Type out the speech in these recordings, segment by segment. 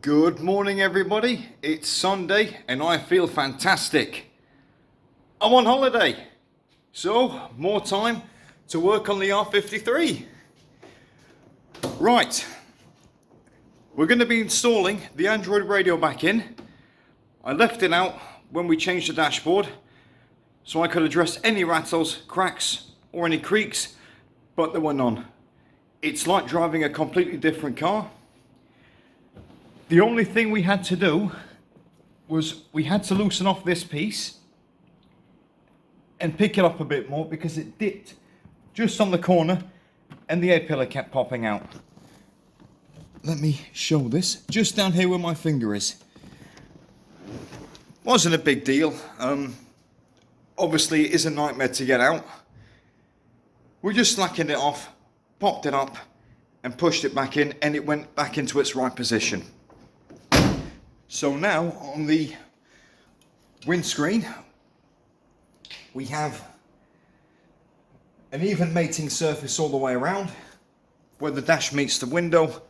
Good morning, everybody. It's Sunday and I feel fantastic. I'm on holiday, so more time to work on the R53. Right, we're going to be installing the Android radio back in. I left it out when we changed the dashboard so I could address any rattles, cracks or any creaks, but there were none. It's like driving a completely different car. The only thing we had to do was we had to loosen off this piece and pick it up a bit more because it dipped just on the corner and the A-pillar kept popping out. Let me show this, just down here where my finger is. Wasn't a big deal. Obviously it is a nightmare to get out. We just slackened it off, popped it up and pushed it back in, and it went back into its right position. So now on the windscreen we have an even mating surface all the way around where the dash meets the window.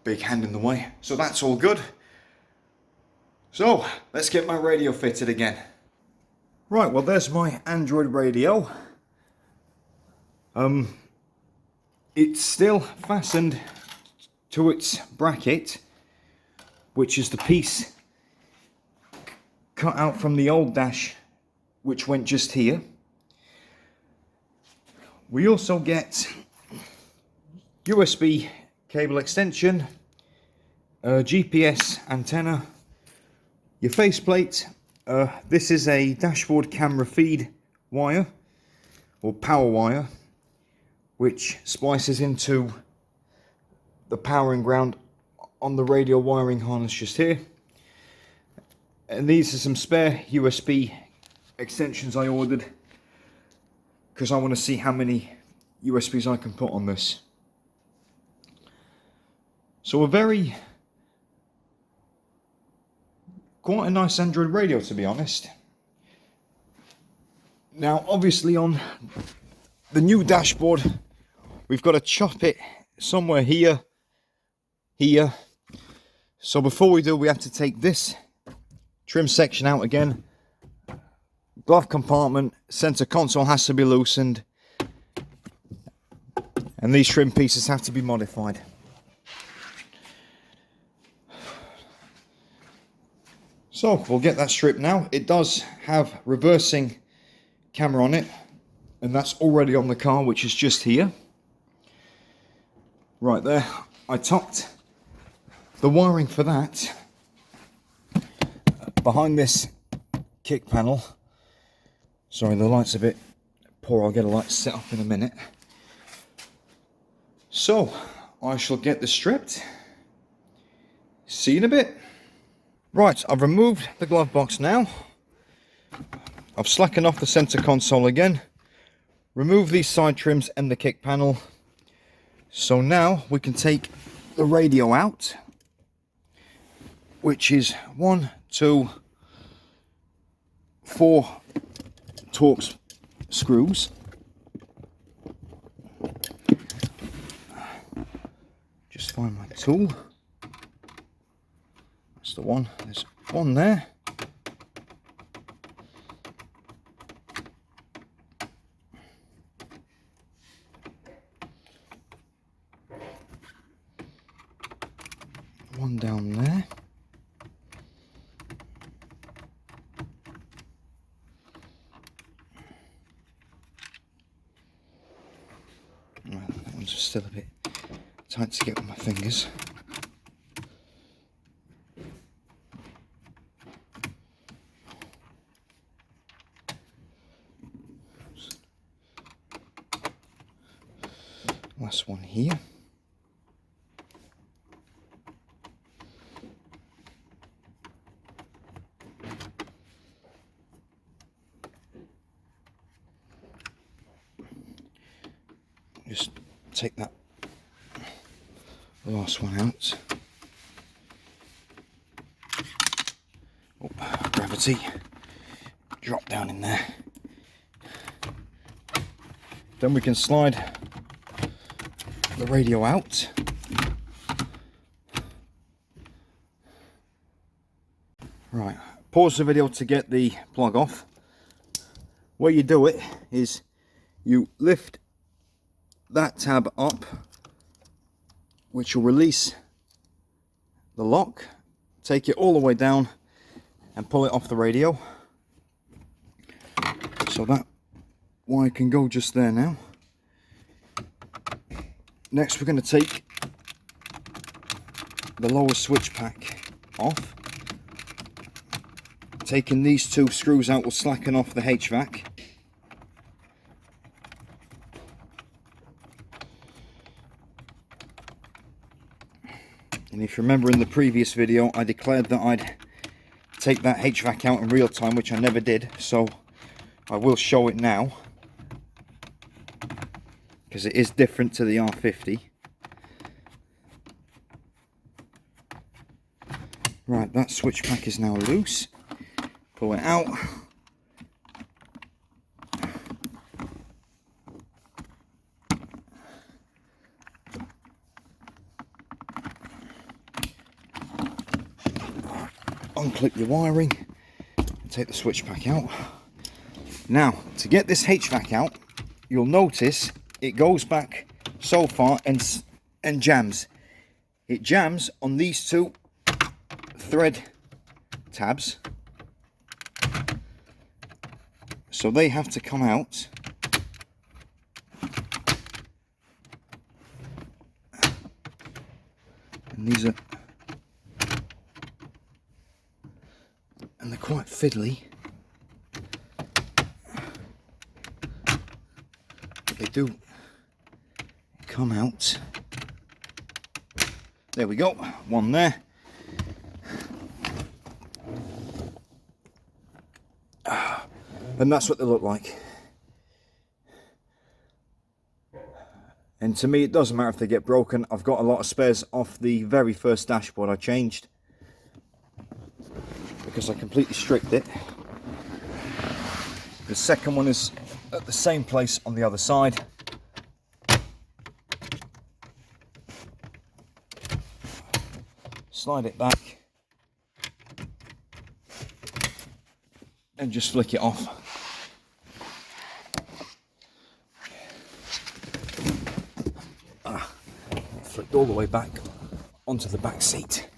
Big hand in the way, so that's all good. So let's get my radio fitted again. Right, well there's my Android radio. It's still fastened to its bracket, which is the piece cut out from the old dash, which went just here. We also get USB cable extension, a GPS antenna, your faceplate. This is a dashboard camera feed wire, or power wire, which splices into the power and ground on the radio wiring harness just here. And these are some spare USB extensions I ordered because I want to see how many USBs I can put on this. So quite a nice Android radio, to be honest. Now obviously on the new dashboard we've got to chop it somewhere here. So before we do, we have to take this trim section out again. Glove compartment, center console has to be loosened, and these trim pieces have to be modified. So we'll get that stripped now. It does have reversing camera on it, and that's already on the car, which is just here. Right there, I tucked the wiring for that behind this kick panel. Sorry, the light's a bit poor. I'll get a light set up in a minute. So I shall get this stripped. See you in a bit. Right, I've removed the glove box now. I've slackened off the center console again, removed these side trims and the kick panel. So now we can take the radio out, which is 1, 2, 4 Torx screws. Just find my tool. That's the one. There's one there. One down there. Well, that one's still a bit tight to get with my fingers. Last one here. Just take that last one out. Oh, gravity. Drop down in there. Then we can slide the radio out. Right, pause the video to get the plug off. Where you do it is you lift that tab up, which will release the lock, take it all the way down and pull it off the radio. So that wire can go just there now. Next we're going to take the lower switch pack off. Taking these two screws out will slacken off the HVAC. And if you remember in the previous video, I declared that I'd take that HVAC out in real time, which I never did, so I will show it now, because it is different to the R50. Right, that switch pack is now loose. Pull it out. Unclip your wiring and take the switch pack out. Now, to get this HVAC out, you'll notice it goes back so far and jams. It jams on these two thread tabs, so they have to come out. And these are, and they're quite fiddly, but they do come out. There we go, one there. And that's what they look like. And to me it doesn't matter if they get broken. I've got a lot of spares off the very first dashboard I changed, because I completely stripped it. The second one is at the same place on the other side. Slide it back and just flick it off. Flicked all the way back onto the back seat.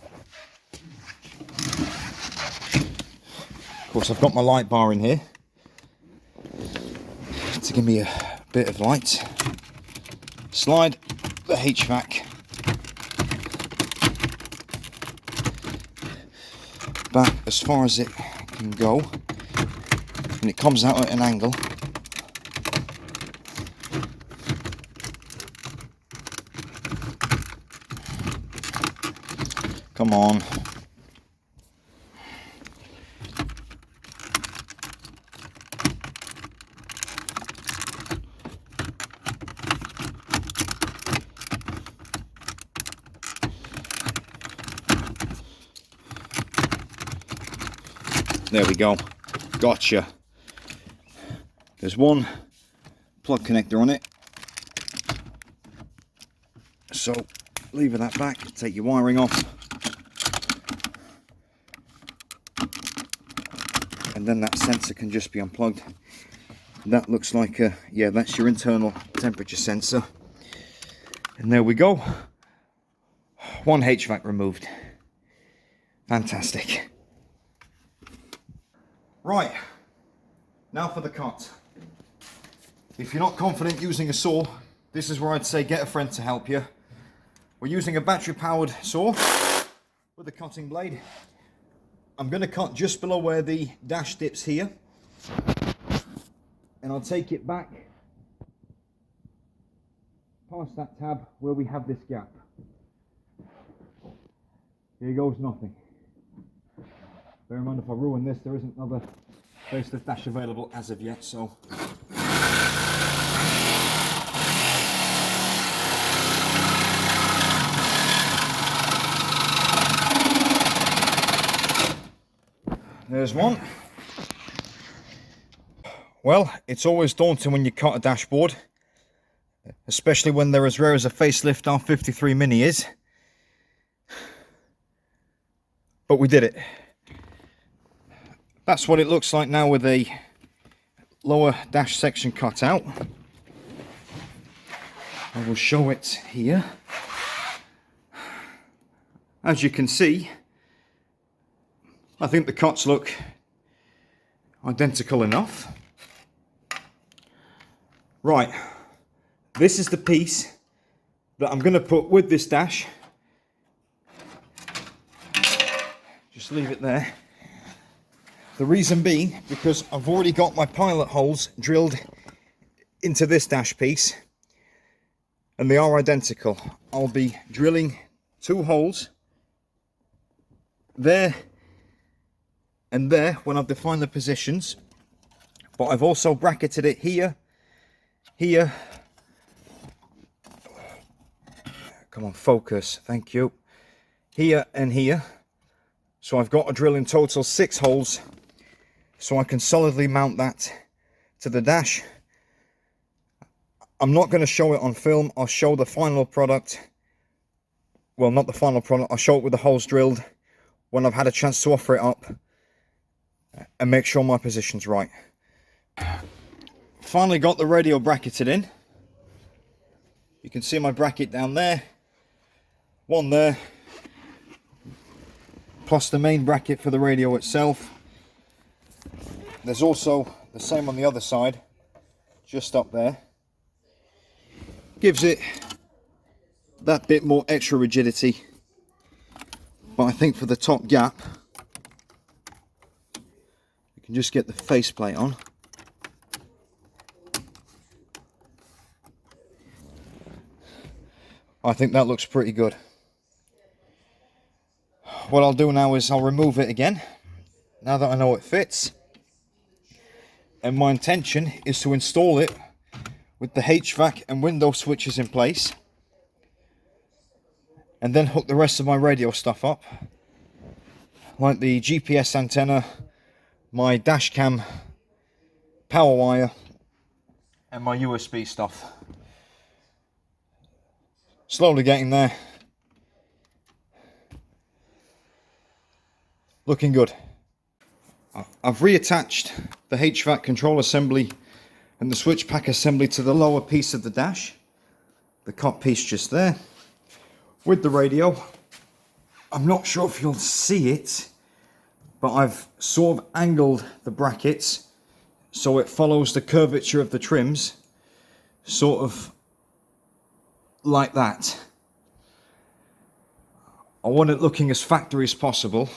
Of course, I've got my light bar in here to give me a bit of light. Slide the HVAC back as far as it can go, and it comes out at an angle. Come on. There we go. Gotcha. There's one plug connector on it. So lever that back, take your wiring off. And then that sensor can just be unplugged. That looks like a, yeah, that's your internal temperature sensor. And there we go. One HVAC removed. Fantastic. Right, now for the cut. If you're not confident using a saw, this is where I'd say get a friend to help you. We're using a battery powered saw with a cutting blade. I'm going to cut just below where the dash dips here, and I'll take it back past that tab where we have this gap. Here goes nothing. Bear in mind, if I ruin this, there isn't another facelift dash available as of yet, so. There's one. Well, it's always daunting when you cut a dashboard, especially when they're as rare as a facelift R53 Mini is. But we did it. That's what it looks like now with a lower dash section cut out. I will show it here. As you can see, I think the cuts look identical enough. Right, this is the piece that I'm going to put with this dash. Just leave it there. The reason being, because I've already got my pilot holes drilled into this dash piece, and they are identical. I'll be drilling 2 holes there and there when I've defined the positions, but I've also bracketed it here, here, come on, focus, thank you, here and here. So I've got to drill in total 6 holes so I can solidly mount that to the dash. I'm not going to show it on film. I'll show the final product, well, not the final product, I'll show it with the holes drilled when I've had a chance to offer it up and make sure my position's right. Finally got the radio bracketed in. You can see my bracket down there, one there, plus the main bracket for the radio itself. There's also the same on the other side, just up there. Gives it that bit more extra rigidity, but I think for the top gap, you can just get the faceplate on. I think that looks pretty good. What I'll do now is I'll remove it again, now that I know it fits. And my intention is to install it with the HVAC and window switches in place, and then hook the rest of my radio stuff up, like the GPS antenna, my dash cam power wire, and my USB stuff. Slowly getting there. Looking good. I've reattached the HVAC control assembly and the switch pack assembly to the lower piece of the dash, the cut piece just there, with the radio. I'm not sure if you'll see it, but I've sort of angled the brackets so it follows the curvature of the trims, sort of like that. I want it looking as factory as possible,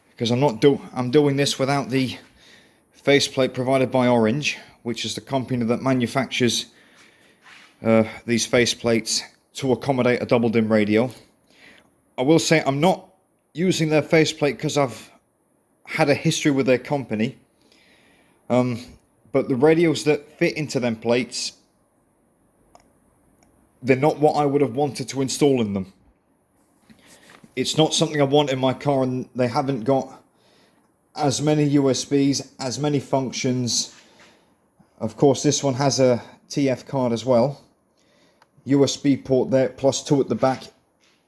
because I'm doing this without the faceplate provided by Orange, which is the company that manufactures these faceplates to accommodate a double dim radio. I will say I'm not using their faceplate because I've had a history with their company, but the radios that fit into them plates, they're not what I would have wanted to install in them. It's not something I want in my car, and they haven't got as many USBs, as many functions. Of course, this one has a TF card as well. USB port there, plus 2 at the back,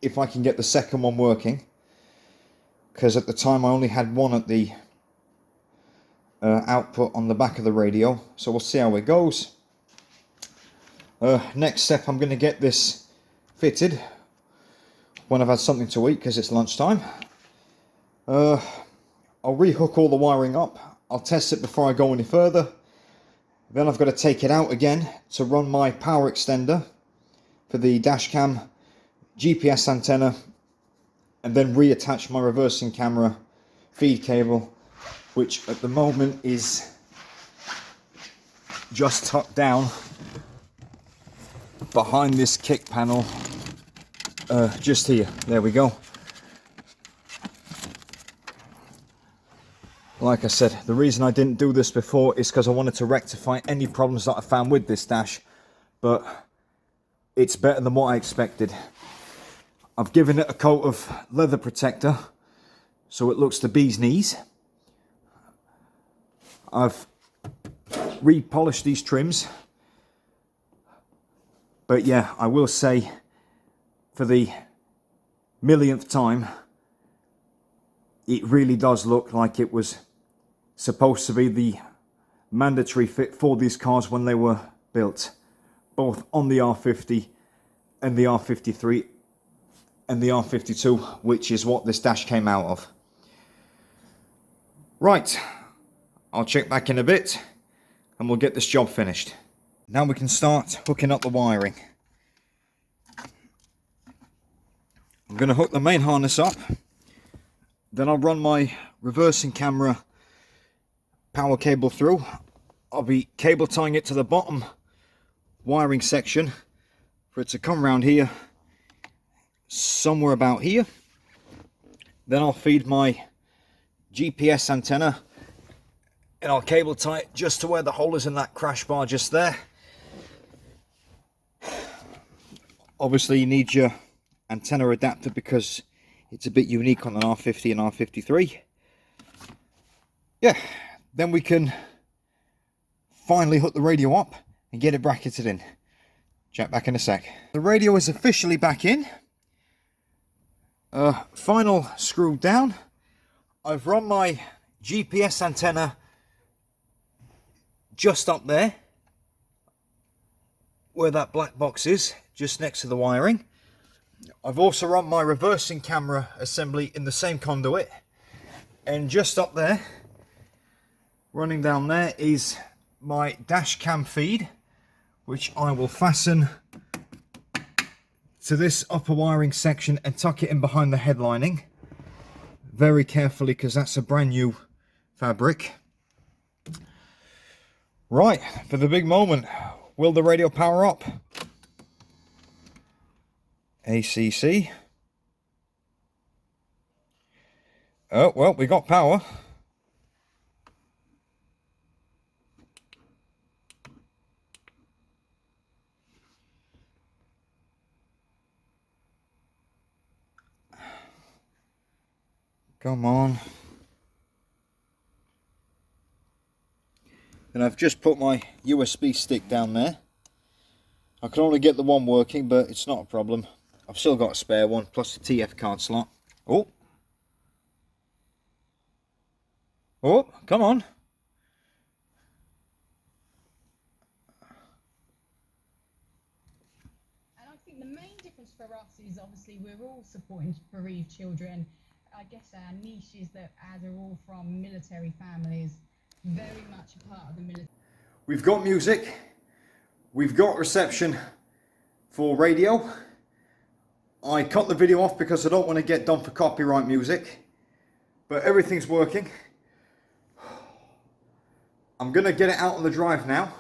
if I can get the second one working. Because at the time I only had 1 at the output on the back of the radio. So we'll see how it goes. Next step, I'm going to get this fitted when I've had something to eat, because it's lunchtime. I'll rehook all the wiring up. I'll test it before I go any further. Then I've got to take it out again to run my power extender for the dash cam, GPS antenna, and then reattach my reversing camera feed cable, which at the moment is just tucked down behind this kick panel, just here. There we go. Like I said, the reason I didn't do this before is because I wanted to rectify any problems that I found with this dash, but it's better than what I expected. I've given it a coat of leather protector so it looks the bee's knees. I've repolished these trims, but yeah, I will say for the millionth time, it really does look like it was supposed to be the mandatory fit for these cars when they were built, both on the R50 and the R53 and the R52, which is what this dash came out of. Right, I'll check back in a bit and we'll get this job finished. Now we can start hooking up the wiring. I'm going to hook the main harness up, then I'll run my reversing camera power cable through. I'll be cable tying it to the bottom wiring section for it to come around here, somewhere about here. Then I'll feed my GPS antenna and I'll cable tie it just to where the hole is in that crash bar just there. Obviously you need your antenna adapter because it's a bit unique on an R50 and R53. Yeah, then we can finally hook the radio up and get it bracketed in. Chat back in a sec. The radio is officially back in. Final screw down. I've run my GPS antenna just up there where that black box is, just next to the wiring. I've also run my reversing camera assembly in the same conduit, and just up there, running down there, is my dash cam feed, which I will fasten to this upper wiring section and tuck it in behind the headlining very carefully because that's a brand new fabric. Right, for the big moment, will the radio power up? ACC. Oh, well, we got power. Come on. And I've just put my USB stick down there. I can only get the one working, but it's not a problem. I've still got a spare one, plus the TF card slot. Oh. Oh, come on. And I think the main difference for us is obviously we're all supporting bereaved children. I guess our niche is that as we're all from military families, very much a part of the military. We've got music. We've got reception for radio. I cut the video off because I don't want to get done for copyright music, but everything's working. I'm going to get it out on the drive now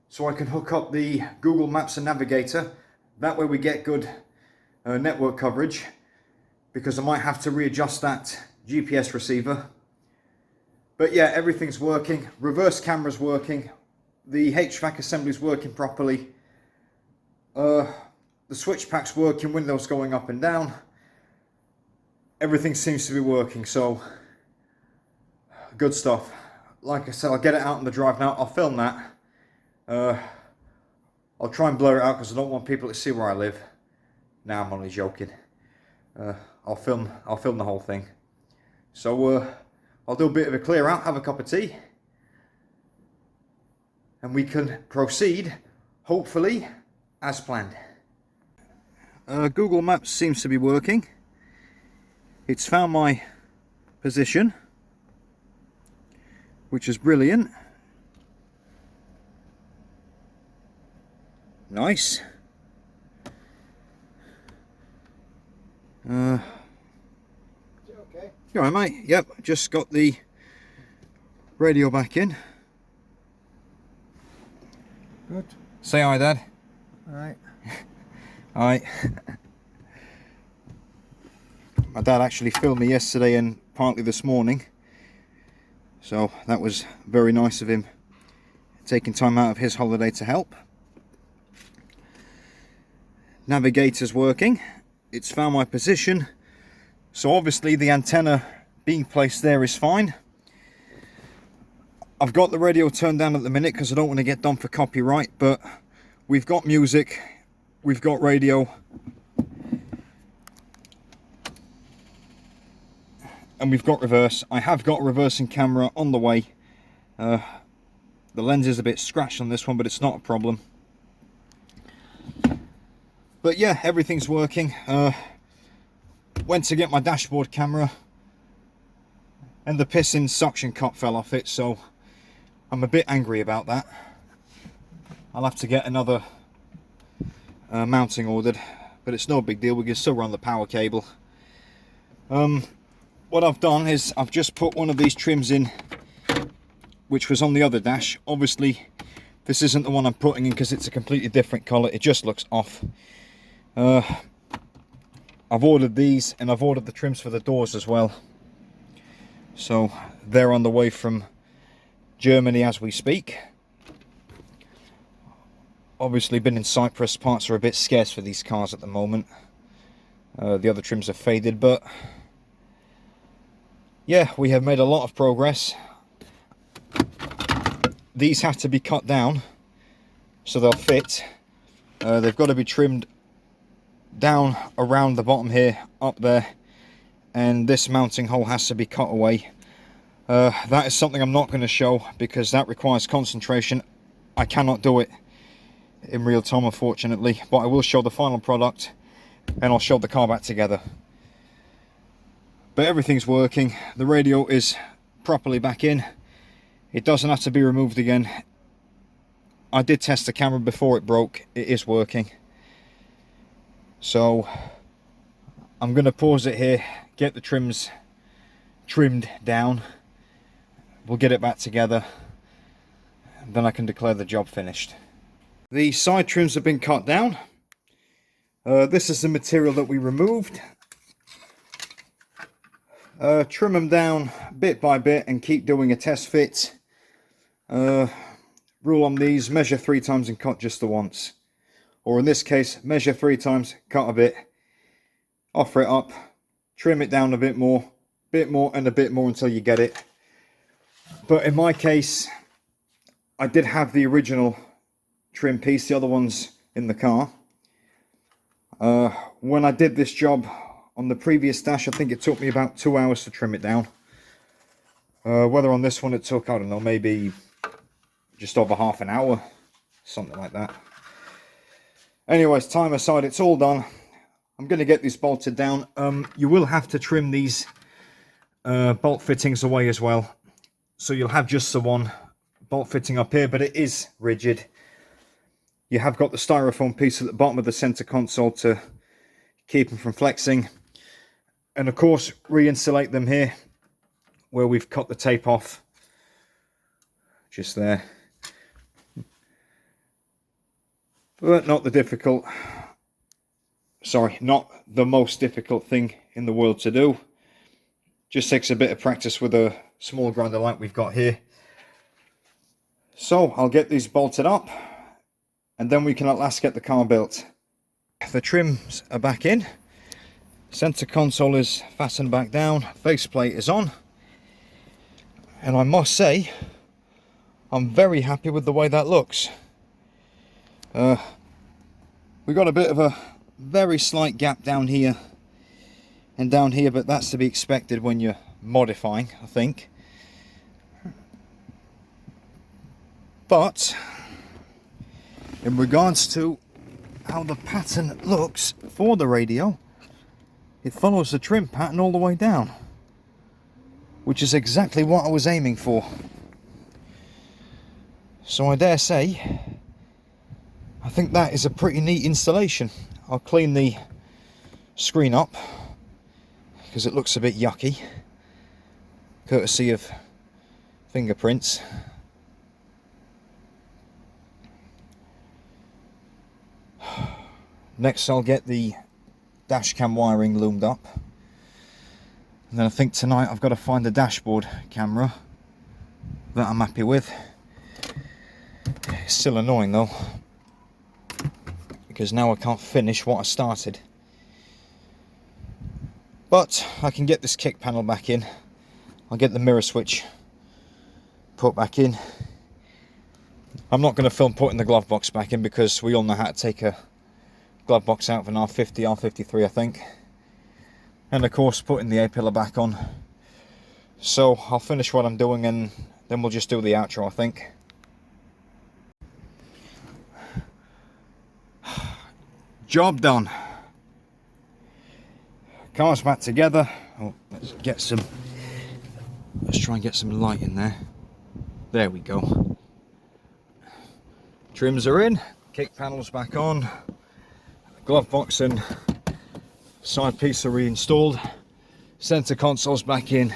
so I can hook up the Google Maps and Navigator. That way we get good network coverage, because I might have to readjust that GPS receiver. But yeah, everything's working. Reverse camera's working. The HVAC assembly's working properly. The switch pack's working, windows going up and down. Everything seems to be working, so good stuff. Like I said, I'll get it out on the drive now. I'll film that. I'll try and blur it out because I don't want people to see where I live. Nah, I'm only joking. I'll film the whole thing. So I'll do a bit of a clear out, have a cup of tea, and we can proceed, hopefully, as planned. Google Maps seems to be working. It's found my position, which is brilliant. Nice. Okay. You alright, mate? Yep, just got the radio back in. Good. Say hi, Dad. Alright. Hi. My dad actually filmed me yesterday and partly this morning, so that was very nice of him, taking time out of his holiday to help. Navigator's working. It's found my position, so obviously the antenna being placed there is fine. I've got the radio turned down at the minute because I don't want to get done for copyright, but we've got music, we've got radio, and we've got reverse. I have got a reversing camera on the way. The lens is a bit scratched on this one, but it's not a problem. But yeah, everything's working. Went to get my dashboard camera and the piston suction cup fell off it, so I'm a bit angry about that. I'll have to get another mounting ordered, but it's no big deal. We can still run the power cable. What I've done is I've just put one of these trims in, which was on the other dash. Obviously this isn't the one I'm putting in because it's a completely different colour. It just looks off. I've ordered these, and I've ordered the trims for the doors as well. So they're on the way from Germany as we speak. Obviously been in Cyprus, parts are a bit scarce for these cars at the moment. The other trims are faded, but yeah, we have made a lot of progress. These have to be cut down so they'll fit. They've got to be trimmed down around the bottom here, up there, and this mounting hole has to be cut away. That is something I'm not going to show because that requires concentration. I cannot do it in real time, unfortunately, but I will show the final product and I'll show the car back together. But everything's working. The radio is properly back in. It doesn't have to be removed again. I did test the camera before it broke. It is working. So I'm going to pause it here, get the trims trimmed down. We'll get it back together, and then I can declare the job finished. The side trims have been cut down. This is the material that we removed. Trim them down bit by bit and keep doing a test fit. Rule on these: measure 3 times and cut just the once. Or in this case, measure 3 times, cut a bit, offer it up, trim it down a bit more and a bit more until you get it. But in my case, I did have the original trim piece, the other one's in the car. When I did this job on the previous dash, I think it took me about 2 hours to trim it down. Whether on this one it took, I don't know, maybe just over half an hour, something like that. Anyways, time aside, it's all done. I'm going to get these bolted down. You will have to trim these bolt fittings away as well. So you'll have just the one bolt fitting up here, but it is rigid. You have got the styrofoam piece at the bottom of the center console to keep them from flexing. And of course, re-insulate them here where we've cut the tape off. Just there. But not the most difficult thing in the world to do. Just takes a bit of practice with a small grinder like we've got here. So I'll get these bolted up and then we can at last get the car built. The trims are back in. Center console is fastened back down. Faceplate is on. And I must say, I'm very happy with the way that looks. We got a bit of a very slight gap down here and down here, but that's to be expected when you're modifying, I think. But in regards to how the pattern looks for the radio, it follows the trim pattern all the way down, which is exactly what I was aiming for. So I dare say, I think that is a pretty neat installation. I'll clean the screen up because it looks a bit yucky, courtesy of fingerprints. Next I'll get the dash cam wiring loomed up, and then I think tonight I've got to find the dashboard camera that I'm happy with. It's still annoying though, because now I can't finish what I started. But I can get this kick panel back in. I'll get the mirror switch put back in. I'm not going to film putting the glove box back in because we all know how to take a glove box out of an R50, R53 I think. And of course putting the A-pillar back on. So I'll finish what I'm doing and then we'll just do the outro, I think. Job done. Car's back together. Oh, let's try and get some light in there. There we go. Trims are in, kick panels back on, glove box and side piece are reinstalled, center console's back in.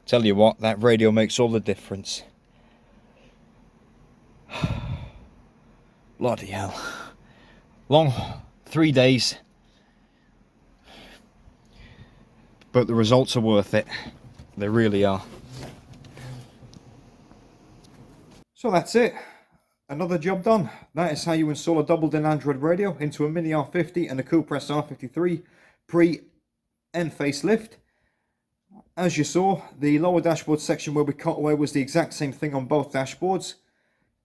Tell you what, that radio makes all the difference. Bloody hell. Long 3 days, but the results are worth it. They really are. So that's it. Another job done. That is how you install a double-din Android radio into a Mini R50 and a Coolpress R53 pre and facelift. As you saw, the lower dashboard section where we cut away was the exact same thing on both dashboards.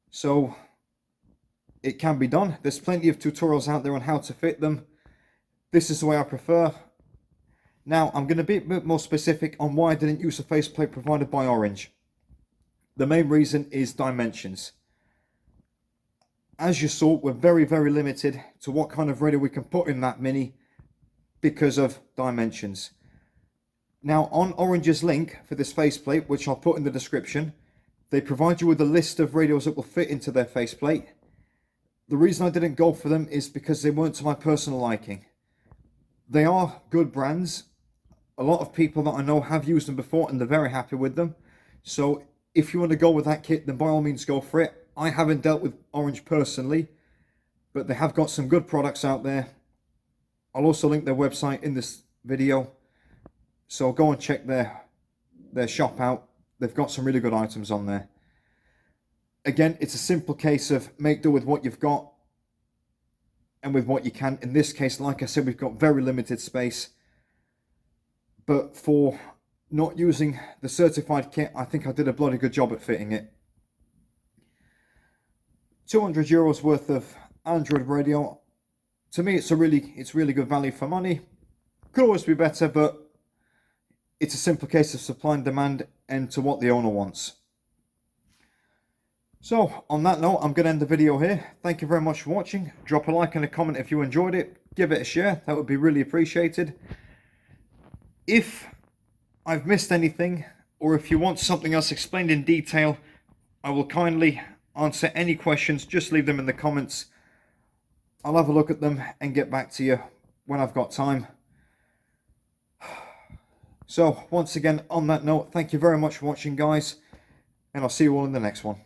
So it can be done. There's plenty of tutorials out there on how to fit them. This is the way I prefer. Now I'm going to be a bit more specific on why I didn't use a faceplate provided by Orange. The main reason is dimensions. As you saw, we're very limited to what kind of radio we can put in that Mini because of dimensions. Now on Orange's link for this faceplate, which I'll put in the description, they provide you with a list of radios that will fit into their faceplate. The reason I didn't go for them is because they weren't to my personal liking. They are good brands. A lot of people that I know have used them before and they're very happy with them. So if you want to go with that kit, then by all means go for it. I haven't dealt with Orange personally, but they have got some good products out there. I'll also link their website in this video. So go and check their shop out. They've got some really good items on there. Again, it's a simple case of make do with what you've got and with what you can. In this case, like I said, we've got very limited space. But for not using the certified kit, I think I did a bloody good job at fitting it. €200 worth of Android radio. To me, it's really good value for money. Could always be better, but it's a simple case of supply and demand and to what the owner wants. So on that note, I'm going to end the video here. Thank you very much for watching. Drop a like and a comment if you enjoyed it. Give it a share. That would be really appreciated. If I've missed anything, or if you want something else explained in detail, I will kindly answer any questions. Just leave them in the comments. I'll have a look at them and get back to you when I've got time. So once again, on that note, thank you very much for watching, guys, and I'll see you all in the next one.